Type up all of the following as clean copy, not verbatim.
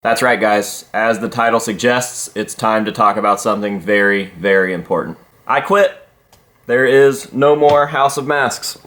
That's right, guys. As the title suggests, it's time to talk about something very, very important. I quit. There is no more House of Masks.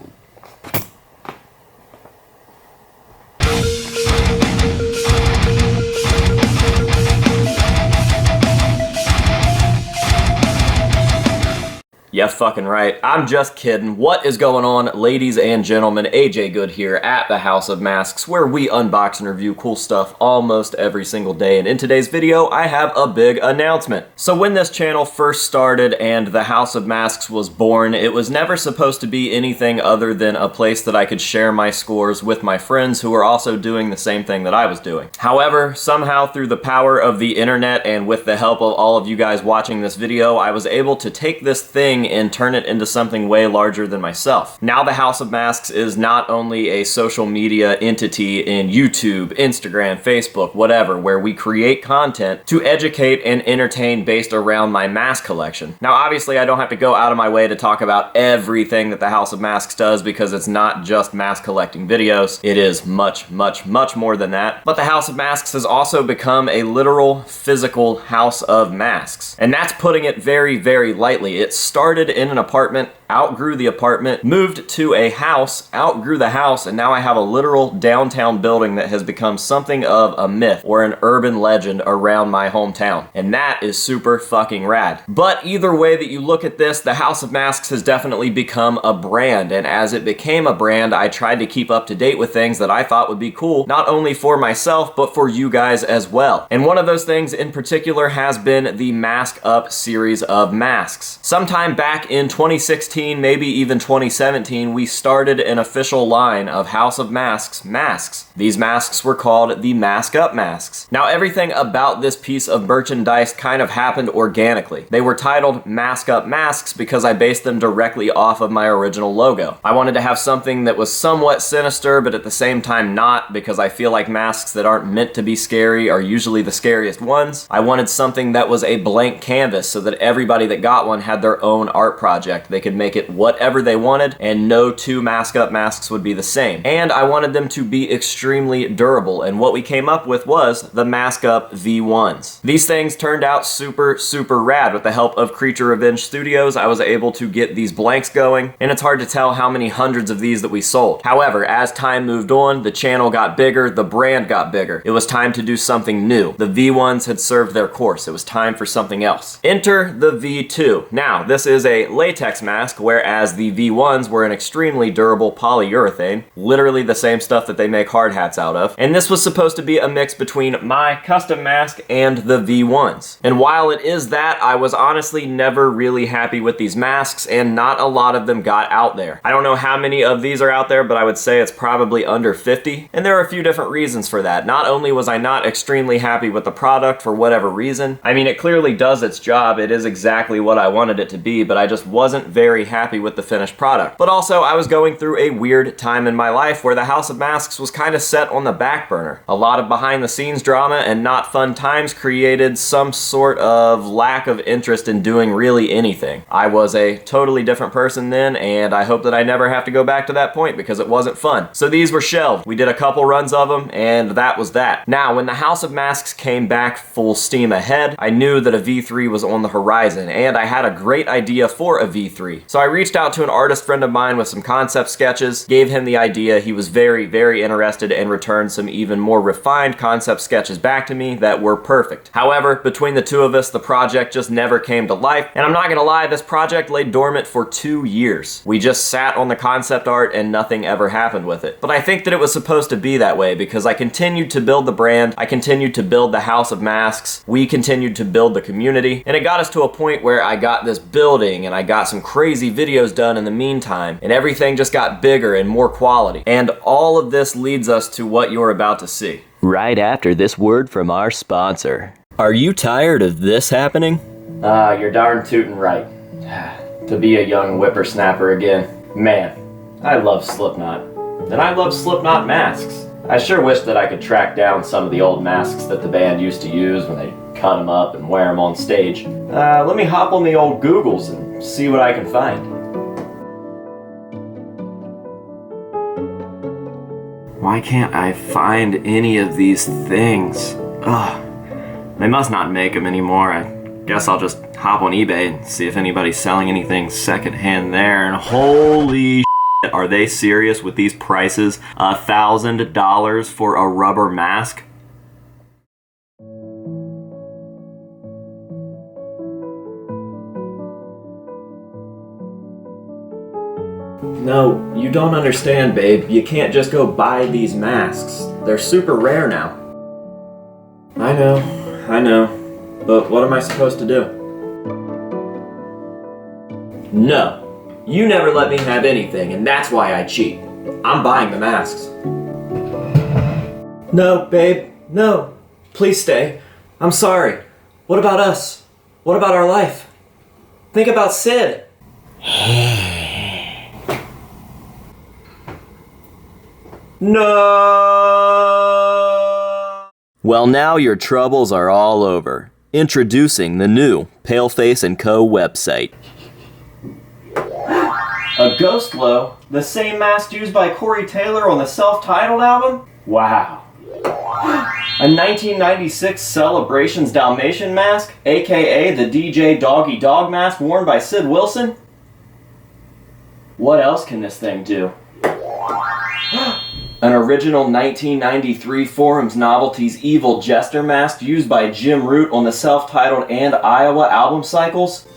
Yeah, fucking right. I'm just kidding. What is going on, ladies and gentlemen? AJ Good here at the House of Masks, where we unbox and review cool stuff almost every single day. And in today's video, I have a big announcement. So when this channel first started and the House of Masks was born, it was never supposed to be anything other than a place that I could share my scores with my friends who were also doing the same thing that I was doing. However, somehow through the power of the internet and with the help of all of you guys watching this video, I was able to take this thing and turn it into something way larger than myself. Now the House of Masks is not only a social media entity in YouTube, Instagram, Facebook, whatever, where we create content to educate and entertain based around my mask collection. Now obviously I don't have to go out of my way to talk about everything that the House of Masks does because it's not just mask collecting videos. It is much, much, much more than that. But the House of Masks has also become a literal physical house of masks. And that's putting it very, very lightly. It started in an apartment, outgrew the apartment, moved to a house, outgrew the house, and now I have a literal downtown building that has become something of a myth or an urban legend around my hometown. And that is super fucking rad. But either way that you look at this, the House of Masks has definitely become a brand, and as it became a brand, I tried to keep up to date with things that I thought would be cool, not only for myself, but for you guys as well. And one of those things in particular has been the Mask Up series of masks. Sometime back in 2016, maybe even 2017, we started an official line of House of Masks masks. These masks were called the Mask Up masks. Now everything about this piece of merchandise kind of happened organically. They were titled Mask Up masks because I based them directly off of my original logo. I wanted to have something that was somewhat sinister, but at the same time not, because I feel like masks that aren't meant to be scary are usually the scariest ones. I wanted something that was a blank canvas so that everybody that got one had their own art project. They could make it whatever they wanted, and no two Mask Up masks would be the same. And I wanted them to be extremely durable, and what we came up with was the Mask Up V1s. These things turned out super, super rad. With the help of Creature Revenge Studios, I was able to get these blanks going, and it's hard to tell how many hundreds of these that we sold. However, as time moved on, the channel got bigger, the brand got bigger. It was time to do something new. The V1s had served their course. It was time for something else. Enter the V2. Now, this is a latex mask, whereas the V1s were an extremely durable polyurethane, literally the same stuff that they make hard hats out of, and this was supposed to be a mix between my custom mask and the V1s. And while it is that, I was honestly never really happy with these masks, and not a lot of them got out there. I don't know how many of these are out there, but I would say it's probably under 50, and there are a few different reasons for that. Not only was I not extremely happy with the product for whatever reason, I mean, it clearly does its job, it is exactly what I wanted it to be, but I just wasn't very happy with the finished product. But also, I was going through a weird time in my life where the House of Masks was kind of set on the back burner. A lot of behind the scenes drama and not fun times created some sort of lack of interest in doing really anything. I was a totally different person then, and I hope that I never have to go back to that point because it wasn't fun. So these were shelved. We did a couple runs of them, and that was that. Now, when the House of Masks came back full steam ahead, I knew that a V3 was on the horizon, and I had a great idea for a V3. So I reached out to an artist friend of mine with some concept sketches, gave him the idea. He was very, very interested and returned some even more refined concept sketches back to me that were perfect. However, between the two of us, the project just never came to life, and I'm not gonna lie, this project lay dormant for 2 years. We just sat on the concept art and nothing ever happened with it. But I think that it was supposed to be that way because I continued to build the brand, I continued to build the House of Masks, we continued to build the community, and it got us to a point where I got this building and I got some crazy videos done in the meantime, and everything just got bigger and more quality. And all of this leads us to what you're about to see. Right after this word from our sponsor. Are you tired of this happening? You're darn tootin' right. To be a young whippersnapper again. Man, I love Slipknot. And I love Slipknot masks. I sure wish that I could track down some of the old masks that the band used to use when they cut them up and wear them on stage. Let me hop on the old Googles and see what I can find. Why can't I find any of these things? Ugh, they must not make them anymore. I guess I'll just hop on eBay and see if anybody's selling anything secondhand there. And holy shit, are they serious with these prices? $1,000 for a rubber mask? No, you don't understand, babe. You can't just go buy these masks. They're super rare now. I know. But what am I supposed to do? No. You never let me have anything, and that's why I cheat. I'm buying the masks. No, babe. No. Please stay. I'm sorry. What about us? What about our life? Think about Sid. No! Well, now your troubles are all over. Introducing the new Paleface & Co. website. A ghost glow? The same mask used by Corey Taylor on the self-titled album? Wow. A 1996 Celebrations Dalmatian mask, aka the DJ Doggy Dog mask worn by Sid Wilson? What else can this thing do? An original 1993 Forum's Novelties Evil Jester mask used by Jim Root on the self-titled and Iowa album cycles?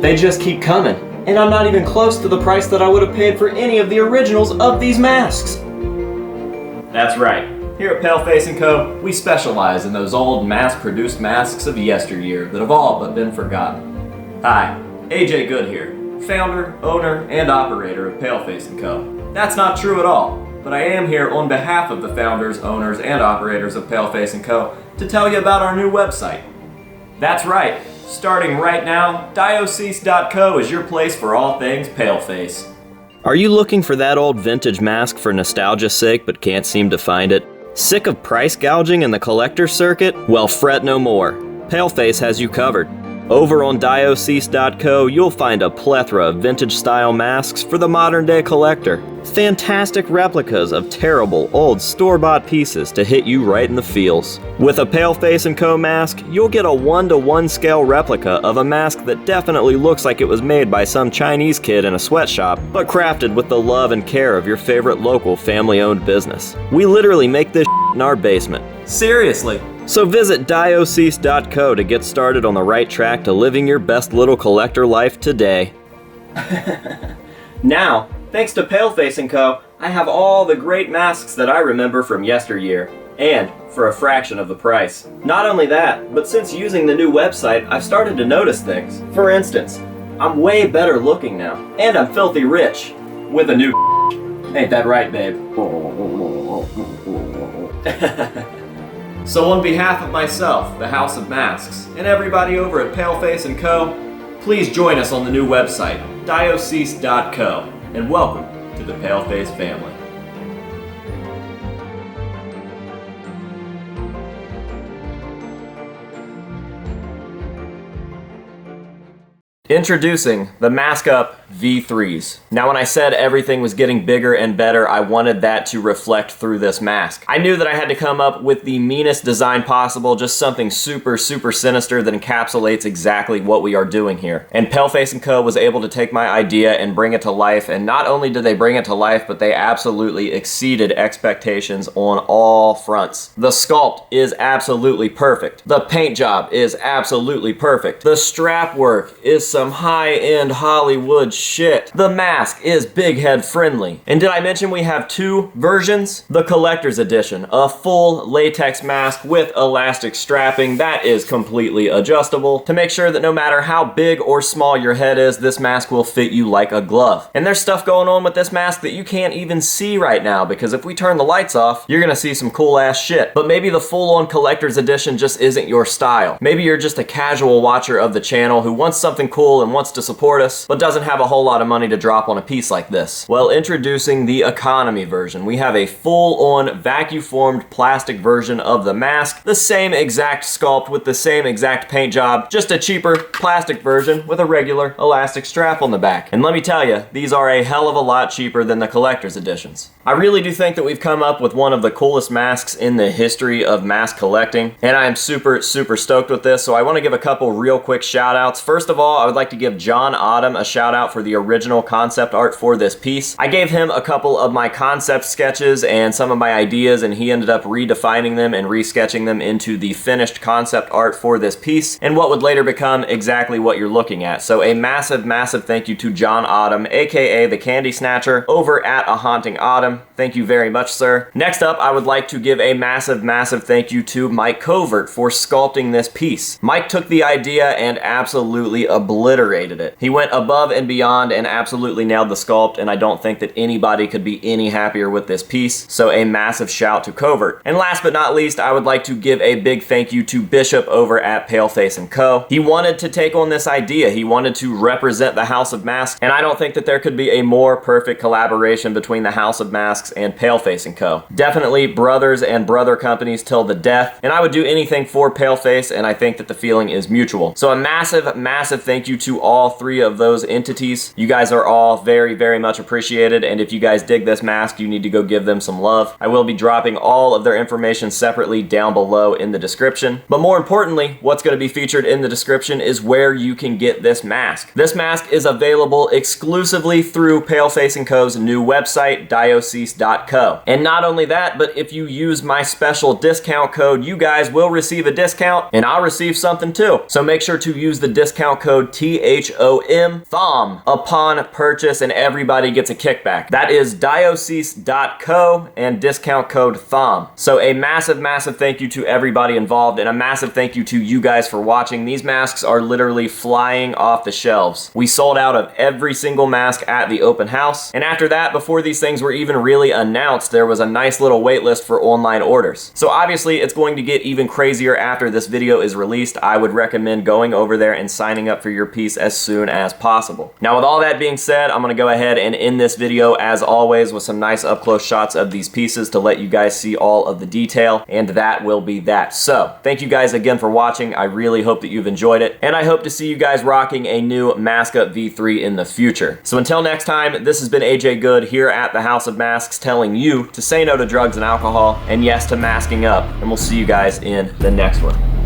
They just keep coming, and I'm not even close to the price that I would have paid for any of the originals of these masks. That's right. Here at Paleface & Co., we specialize in those old mass-produced masks of yesteryear that have all but been forgotten. Hi, AJ Good here, founder, owner, and operator of Paleface & Co. That's not true at all. But I am here on behalf of the founders, owners, and operators of Paleface & Co. to tell you about our new website. That's right, starting right now, diocese.co is your place for all things Paleface. Are you looking for that old vintage mask for nostalgia's sake but can't seem to find it? Sick of price gouging in the collector circuit? Well, fret no more. Paleface has you covered. Over on diocese.co, you'll find a plethora of vintage-style masks for the modern-day collector. Fantastic replicas of terrible, old, store-bought pieces to hit you right in the feels. With a Paleface & Co. mask, you'll get a 1-to-1 scale replica of a mask that definitely looks like it was made by some Chinese kid in a sweatshop, but crafted with the love and care of your favorite local family-owned business. We literally make this in our basement. Seriously? So visit diocese.co to get started on the right track to living your best little collector life today. Now, thanks to Paleface & Co., I have all the great masks that I remember from yesteryear, and for a fraction of the price. Not only that, but since using the new website, I've started to notice things. For instance, I'm way better looking now, and I'm filthy rich, with a new Ain't that right, babe? So on behalf of myself, the House of Masks, and everybody over at Paleface & Co., please join us on the new website, diocese.co, and welcome to the Paleface family. Introducing the Mask Up V3s. Now when I said everything was getting bigger and better, I wanted that to reflect through this mask. I knew that I had to come up with the meanest design possible, just something super sinister that encapsulates exactly what we are doing here. And Paleface & Co. was able to take my idea and bring it to life, and not only did they bring it to life, but they absolutely exceeded expectations on all fronts. The sculpt is absolutely perfect. The paint job is absolutely perfect. The strap work is some high-end Hollywood shit. The mask is big head friendly. And did I mention we have two versions? The collector's edition, a full latex mask with elastic strapping that is completely adjustable to make sure that no matter how big or small your head is, this mask will fit you like a glove. And there's stuff going on with this mask that you can't even see right now, because if we turn the lights off, you're gonna see some cool ass shit. But maybe the full-on collector's edition just isn't your style. Maybe you're just a casual watcher of the channel who wants something cool and wants to support us, but doesn't have a whole lot of money to drop on a piece like this. Well, introducing the economy version. We have a full-on vacuum-formed plastic version of the mask, the same exact sculpt with the same exact paint job, just a cheaper plastic version with a regular elastic strap on the back. And let me tell you, these are a hell of a lot cheaper than the collector's editions. I really do think that we've come up with one of the coolest masks in the history of mask collecting, and I am super stoked with this, so I want to give a couple real quick shout outs. First of all, I would like to give John Autumn a shout out for the original concept art for this piece. I gave him a couple of my concept sketches and some of my ideas, and he ended up redefining them and resketching them into the finished concept art for this piece, and what would later become exactly what you're looking at. So a massive thank you to John Autumn, aka the Candy Snatcher, over at A Haunting Autumn. Thank you very much, sir. Next up, I would like to give a massive thank you to Mike Covert for sculpting this piece. Mike took the idea and absolutely obliterated it. He went above and beyond and absolutely nailed the sculpt, and I don't think that anybody could be any happier with this piece, so a massive shout to Covert. And last but not least, I would like to give a big thank you to Bishop over at Paleface & Co. He wanted to take on this idea. He wanted to represent the House of Masks, and I don't think that there could be a more perfect collaboration between the House of Masks and Paleface & Co. Definitely brothers and brother companies till the death, and I would do anything for Paleface, and I think that the feeling is mutual. So a massive thank you to all three of those entities. You guys are all very much appreciated, and if you guys dig this mask, you need to go give them some love. I will be dropping all of their information separately down below in the description. But more importantly, what's going to be featured in the description is where you can get this mask. This mask is available exclusively through Paleface & Co.'s new website, diocese.co. And not only that, but if you use my special discount code, you guys will receive a discount, and I'll receive something too. So make sure to use the discount code THOM upon purchase, and everybody gets a kickback. That is diocese.co and discount code THOM. So a massive thank you to everybody involved, and a massive thank you to you guys for watching. These masks are literally flying off the shelves. We sold out of every single mask at the open house, and after that, before these things were even really announced, there was a nice little wait list for online orders. So obviously it's going to get even crazier after this video is released. I would recommend going over there and signing up for your piece as soon as possible. Now, with all that being said, I'm going to go ahead and end this video as always with some nice up close shots of these pieces to let you guys see all of the detail, and that will be that. So thank you guys again for watching. I really hope that you've enjoyed it, and I hope to see you guys rocking a new Mask Up V3 in the future. So until next time, this has been AJ Good here at the House of Masks, telling you to say no to drugs and alcohol, and yes to masking up, and we'll see you guys in the next one.